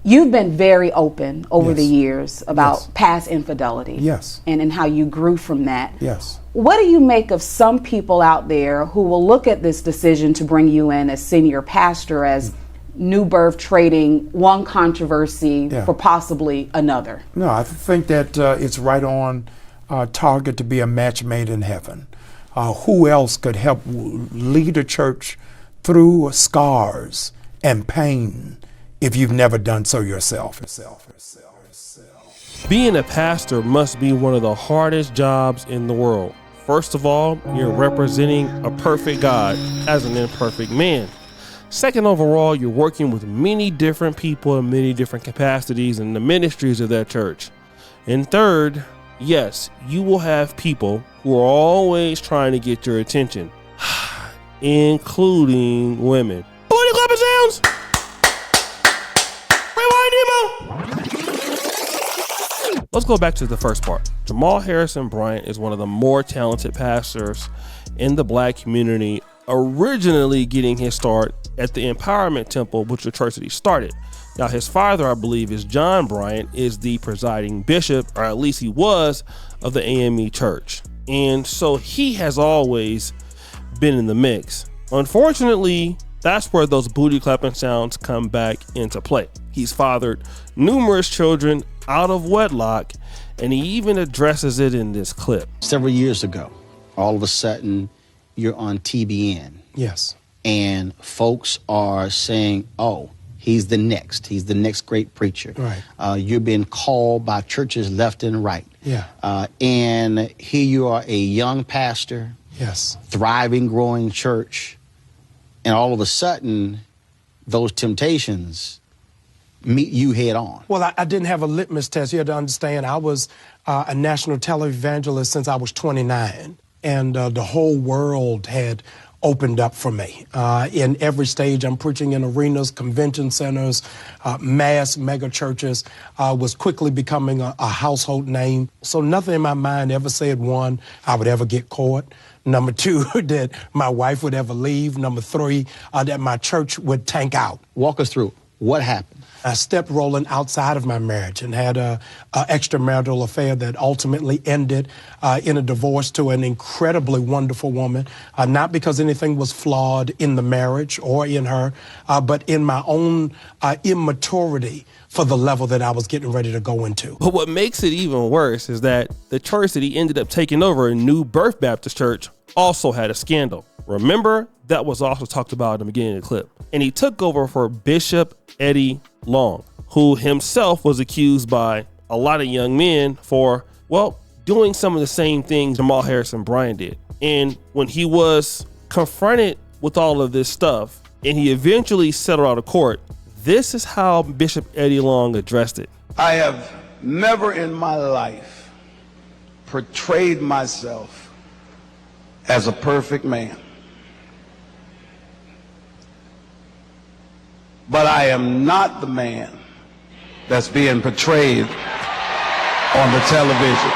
You've been very open over the Yes. years about Yes. past infidelity. Yes. And how you grew from that. Yes. What do you make of some people out there who will look at this decision to bring you in as senior pastor as New Birth trading one controversy for possibly another? No, I think that it's right on target to be a match made in heaven. Who else could help lead a church through scars and pain if you've never done so yourself? Being a pastor must be one of the hardest jobs in the world. First of all, you're representing a perfect God as an imperfect man. Second, overall, you're working with many different people in many different capacities in the ministries of that church. And third, yes, you will have people who are always trying to get your attention, including women. Booty clapping sounds! Rewind, Nemo! Let's go back to the first part. Jamal Harrison Bryant is one of the more talented pastors in the black community, originally getting his start at the Empowerment Temple, which is the church that he started. Now, his father, I believe, is John Bryant, is the presiding bishop, or at least he was, of the AME Church. And so he has always been in the mix. Unfortunately, that's where those booty clapping sounds come back into play. He's fathered numerous children out of wedlock, and he even addresses it in this clip. Several years ago, all of a sudden, you're on TBN. Yes. And folks are saying, oh, he's the next great preacher. Right. You're being called by churches left and right. Yeah. And here you are, a young pastor. Yes. Thriving, growing church. And all of a sudden, those temptations meet you head on. Well, I didn't have a litmus test. You had to understand, I was a national televangelist since I was 29. And the whole world had opened up for me. In every stage, I'm preaching in arenas, convention centers, mass mega churches, was quickly becoming a household name. So nothing in my mind ever said, one, I would ever get caught. Number two, that my wife would ever leave. Number three, that my church would tank out. Walk us through. What happened? I stepped rolling outside of my marriage and had a extramarital affair that ultimately ended in a divorce to an incredibly wonderful woman, not because anything was flawed in the marriage or in her, but in my own immaturity for the level that I was getting ready to go into. But what makes it even worse is that the church that he ended up taking over, New Birth Baptist Church, also had a scandal. Remember, that was also talked about in the beginning of the clip. And he took over for Bishop Eddie Long, who himself was accused by a lot of young men for, well, doing some of the same things Jamal Harrison Bryant did. And when he was confronted with all of this stuff and he eventually settled out of court, this is how Bishop Eddie Long addressed it. I have never in my life portrayed myself as a perfect man. But I am not the man that's being portrayed on the television.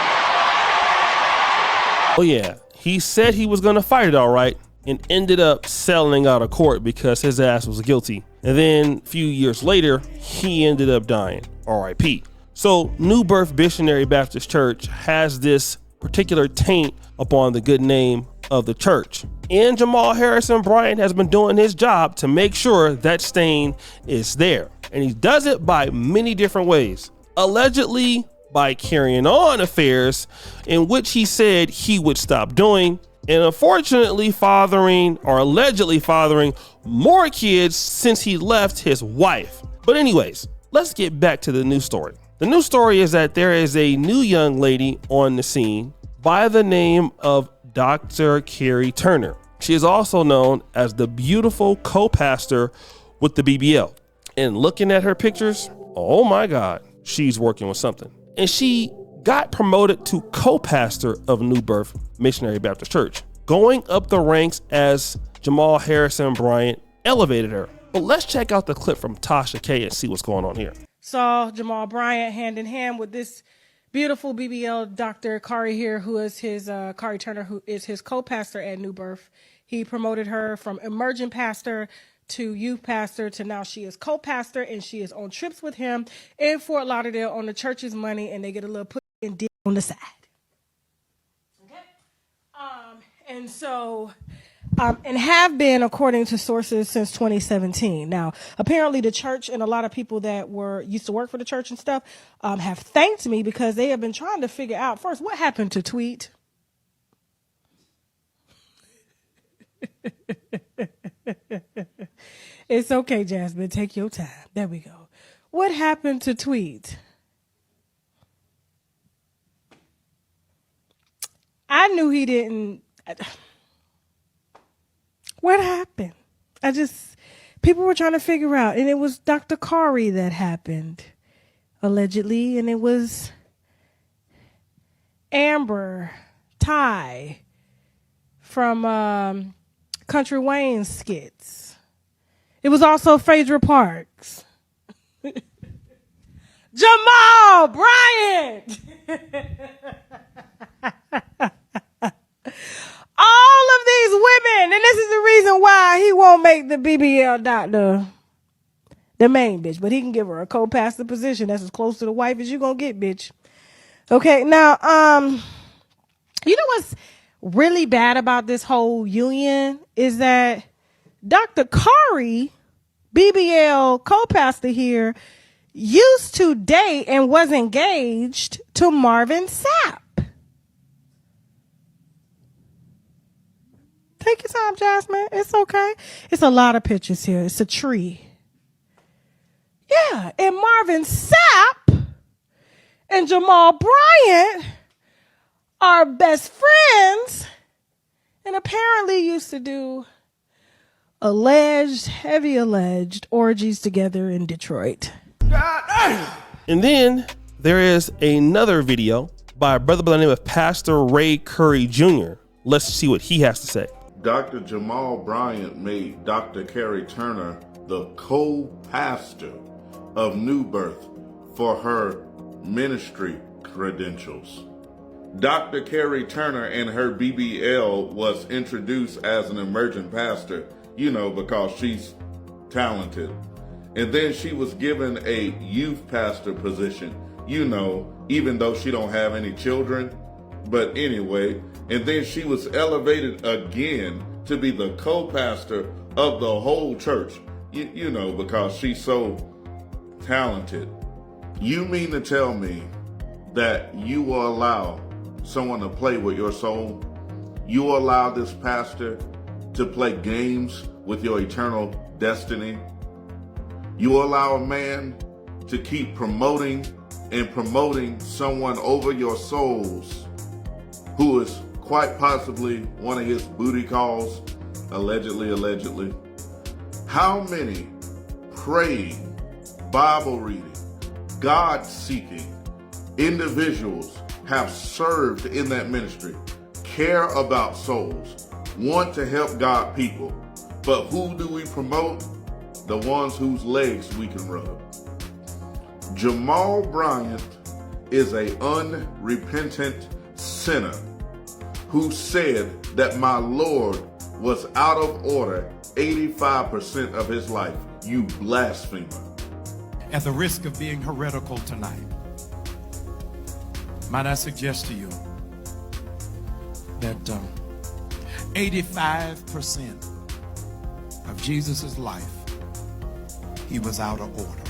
Oh yeah, he said he was gonna fight it all right and ended up settling out of court because his ass was guilty. And then a few years later, he ended up dying, R.I.P. So New Birth Missionary Baptist Church has this particular taint upon the good name of the church. And Jamal Harrison Bryant has been doing his job to make sure that stain is there. And he does it by many different ways. Allegedly by carrying on affairs in which he said he would stop doing, and unfortunately fathering or allegedly fathering more kids since he left his wife. But anyways, let's get back to the news story. The news story is that there is a new young lady on the scene by the name of Dr. Carrie Turner. She is also known as the beautiful co-pastor with the BBL. And looking at her pictures, oh my God, she's working with something. And she got promoted to co-pastor of New Birth Missionary Baptist Church, going up the ranks as Jamal Harrison Bryant elevated her. But let's check out the clip from Tasha K and see what's going on here. Saw Jamal Bryant hand in hand with this beautiful BBL Dr. Carrie here, who is his, Carrie Turner, who is his co-pastor at New Birth. He promoted her from emerging pastor to youth pastor to now she is co-pastor, and she is on trips with him in Fort Lauderdale on the church's money, and they get a little put and dip on the side. Okay. And so, and have been, according to sources, since 2017. Now, apparently the church and a lot of people that used to work for the church and stuff have thanked me because they have been trying to figure out, first, what happened to Tweet? It's okay, Jasmine. Take your time. There we go. What happened to Tweet? I knew he didn't. What happened? People were trying to figure out, and it was Dr. Carrie that happened, allegedly, and it was Amber Ty from Country Wayne's skits. It was also Phaedra Parks. Jamal Bryant. All of these women, and this is the reason why he won't make the BBL doctor the main bitch, but he can give her a co-pastor position. That's as close to the wife as you gonna get, bitch. Okay, now, you know what's really bad about this whole union is that Dr. Carrie, BBL co-pastor here, used to date and was engaged to Marvin Sapp. Take your time, Jasmine. It's okay. It's a lot of pictures here. It's a tree. Yeah, and Marvin Sapp and Jamal Bryant are best friends and apparently used to do heavy alleged orgies together in Detroit. And then there is another video by a brother by the name of Pastor Ray Curry Jr. Let's see what he has to say. Dr. Jamal Bryant made Dr. Carrie Turner the co-pastor of New Birth for her ministry credentials. Dr. Carrie Turner and her BBL was introduced as an emerging pastor, because she's talented. And then she was given a youth pastor position, even though she don't have any children. But anyway, and then she was elevated again to be the co-pastor of the whole church, because she's so talented. You mean to tell me that you will allow someone to play with your soul? You will allow this pastor to play games with your eternal destiny? You will allow a man to keep promoting someone over your souls who is quite possibly one of his booty calls, allegedly. How many praying, Bible reading, God-seeking individuals have served in that ministry, care about souls, want to help God people, but who do we promote? The ones whose legs we can rub. Jamal Bryant is an unrepentant sinner who said that my Lord was out of order 85% of his life. You blasphemer. At the risk of being heretical tonight, might I suggest to you that 85% of Jesus' life, he was out of order.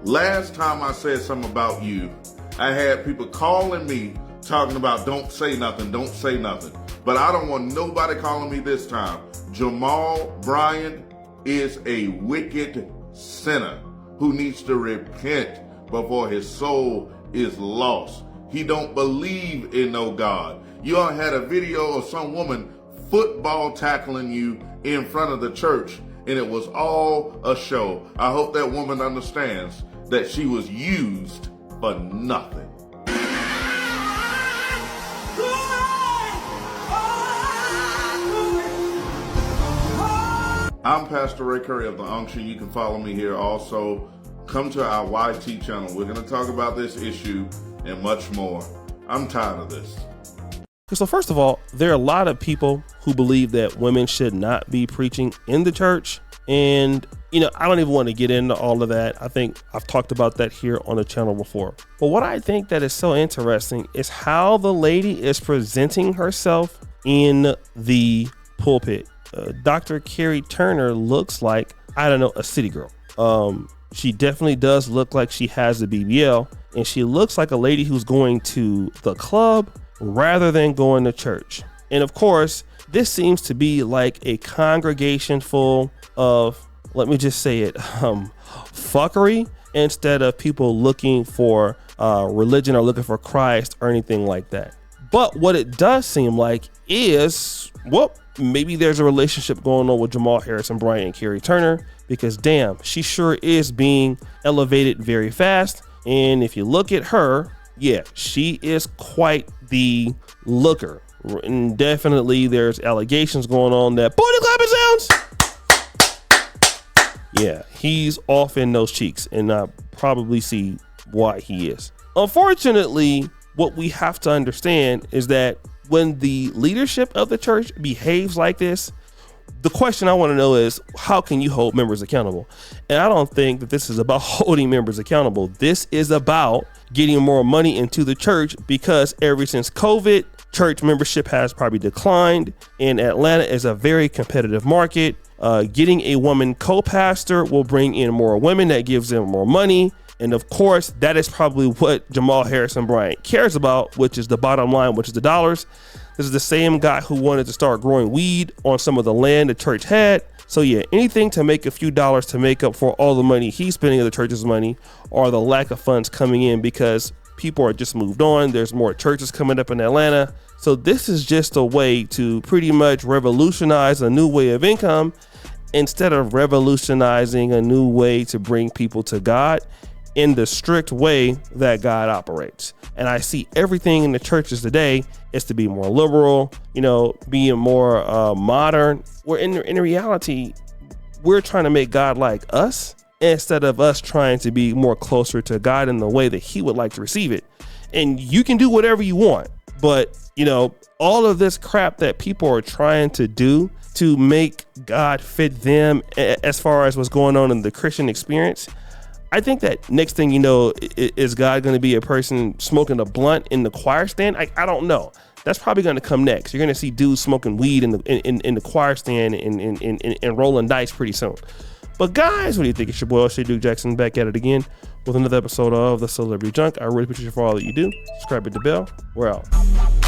Last time I said something about you, I had people calling me talking about don't say nothing. But I don't want nobody calling me this time. Jamal Bryant is a wicked sinner who needs to repent before his soul is lost. He don't believe in no God. You all had a video of some woman football tackling you in front of the church, and it was all a show. I hope that woman understands that she was used for nothing. I'm Pastor Ray Curry of The Unction. You can follow me here also. Come to our YT channel. We're going to talk about this issue and much more. I'm tired of this. So first of all, there are a lot of people who believe that women should not be preaching in the church. And, you know, I don't even want to get into all of that. I think I've talked about that here on the channel before. But what I think that is so interesting is how the lady is presenting herself in the pulpit. Dr. Carrie Turner looks like, I don't know, a city girl. She definitely does look like she has a BBL, and she looks like a lady who's going to the club rather than going to church. And of course, this seems to be like a congregation full of, let me just say it, fuckery, instead of people looking for religion or looking for Christ or anything like that. But what it does seem like is, well, maybe there's a relationship going on with Jamal Harris and Bryant and Carrie Turner, because damn, she sure is being elevated very fast. And if you look at her, yeah, she is quite the looker. And definitely there's allegations going on that booty clapping sounds. Yeah, he's off in those cheeks, and I probably see why he is. Unfortunately, what we have to understand is that when the leadership of the church behaves like this, the question I want to know is, how can you hold members accountable? And I don't think that this is about holding members accountable. This is about getting more money into the church, because ever since COVID, church membership has probably declined, and Atlanta is a very competitive market. Getting a woman co-pastor will bring in more women. That gives them more money. And of course, that is probably what Jamal Harris and Bryant cares about, which is the bottom line, which is the dollars. This is the same guy who wanted to start growing weed on some of the land the church had. So yeah, anything to make a few dollars to make up for all the money he's spending of the church's money, or the lack of funds coming in because people are just moved on. There's more churches coming up in Atlanta. So this is just a way to pretty much revolutionize a new way of income, instead of revolutionizing a new way to bring people to God in the strict way that God operates. And I see everything in the churches today is to be more liberal, you know, being more modern, where in reality, we're trying to make God like us, instead of us trying to be more closer to God in the way that he would like to receive it. And you can do whatever you want, but you know, all of this crap that people are trying to do to make God fit them, as far as what's going on in the Christian experience, I think that next thing you know, is God going to be a person smoking a blunt in the choir stand? I don't know. That's probably going to come next. You're going to see dudes smoking weed in the choir stand and rolling dice pretty soon. But guys, what do you think? It's your boy, Shea Duke Jackson, back at it again with another episode of The Celebrity Junk. I really appreciate you for all that you do. Subscribe, hit the bell. We're out.